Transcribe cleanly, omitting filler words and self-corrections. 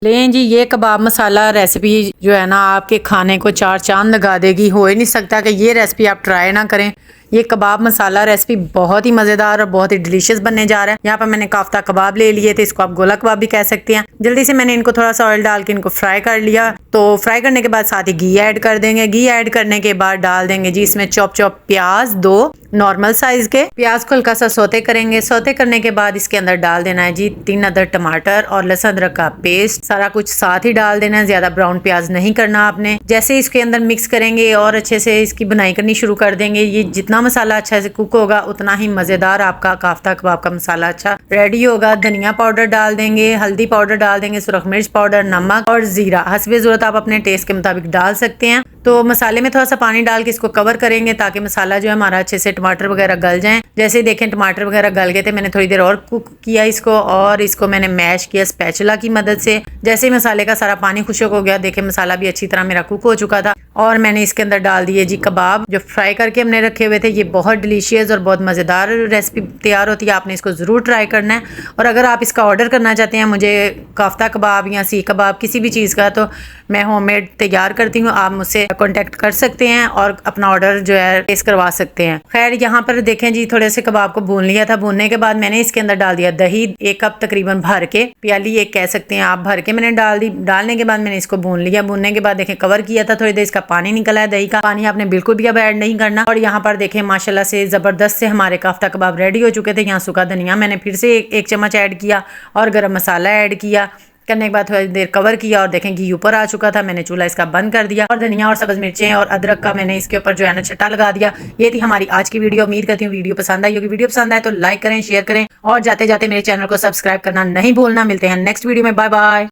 लें जी, ये कबाब मसाला रेसिपी जो है ना आपके खाने को चार चांद लगा देगी। हो ही नहीं सकता कि ये रेसिपी आप ट्राई ना करें। ये कबाब मसाला रेसिपी बहुत ही मज़ेदार और बहुत ही डिलीशियस बनने जा रहा है। यहाँ पर मैंने काफ्ता कबाब ले लिए थे, इसको आप गोला कबाब भी कह सकते हैं। जल्दी से मैंने इनको थोड़ा सा ऑयल डाल के इनको फ्राई कर लिया। तो फ्राई करने के बाद साथ ही घी ऐड कर देंगे। घी ऐड करने के बाद डाल देंगे जी इसमें चॉप प्याज, 2 नॉर्मल साइज के प्याज को हल्का सा सौते करेंगे। सौते करने के बाद इसके अंदर डाल देना है जी 3 अदर टमाटर और लहसुन अदरक का पेस्ट। सारा कुछ साथ ही डाल देना है, ज्यादा ब्राउन प्याज नहीं करना आपने। जैसे इसके अंदर मिक्स करेंगे और अच्छे से इसकी बुनाई करनी शुरू कर देंगे। ये जितना मसाला अच्छा से कुक होगा उतना ही मजेदार आपका काफ्ता कबाब का मसाला अच्छा रेडी होगा। धनिया पाउडर डाल देंगे, हल्दी पाउडर डाल देंगे, सुरख मिर्च पाउडर, नमक और जीरा हस्बे जरूरत आप अपने टेस्ट के मुताबिक डाल सकते हैं। तो मसाले में थोड़ा सा पानी डाल के इसको कवर करेंगे ताकि मसाला जो है हमारा अच्छे से टमाटर वगैरह गल जाएं। जैसे ही देखें टमाटर वगैरह गल गए थे, मैंने थोड़ी देर और कुक किया इसको और इसको मैंने मैश किया स्पैचुला की मदद से। जैसे ही मसाले का सारा पानी खुश्क हो गया, देखें मसाला भी अच्छी तरह मेरा कुक हो चुका था और मैंने इसके अंदर डाल दिए जी कबाब जो फ्राई करके हमने रखे हुए थे। ये बहुत डिलीशियस और बहुत मज़ेदार रेसिपी तैयार होती है, आपने इसको ज़रूर ट्राई करना है। और अगर आप इसका ऑर्डर करना चाहते हैं मुझे काफ्ता कबाब या सीख कबाब किसी भी चीज़ का, तो मैं होममेड तैयार करती हूँ, आप मुझसे कांटेक्ट कर सकते हैं और अपना ऑर्डर जो है प्लेस करवा सकते हैं। खैर यहाँ पर देखें जी थोड़े से कबाब को भून लिया था। भूनने के बाद मैंने इसके अंदर डाल दिया दही, 1 कप तकरीबन भर के, प्याली एक कह सकते हैं आप, भर के मैंने डाल दी। डालने के बाद मैंने इसको भून लिया। भूनने के बाद देखें कवर किया था, थोड़ी देर इसका पानी निकला है। दही का पानी आपने बिल्कुल भी अब ऐड नहीं करना। और यहाँ पर देखें माशाल्लाह से जबरदस्त से हमारे काफ्ता कबाब रेडी हो चुके थे। यहाँ सूखा धनिया मैंने फिर से एक चम्मच ऐड किया और गरम मसाला ऐड किया। करने के बाद थोड़ी देर कवर किया और देखें घी ऊपर आ चुका था। मैंने चूल्हा इसका बंद कर दिया और धनिया और सब्ज मिर्चें और अदरक का मैंने इसके ऊपर जो है ना छट्टा लगा दिया। ये थी हमारी आज की वीडियो। उम्मीद करती हूँ वीडियो पसंद आई होगी। वीडियो पसंद आए तो लाइक करें, शेयर करें और जाते जाते मेरे चैनल को सब्सक्राइब करना नहीं भूलना। मिलते हैं नेक्स्ट वीडियो में। Bye bye.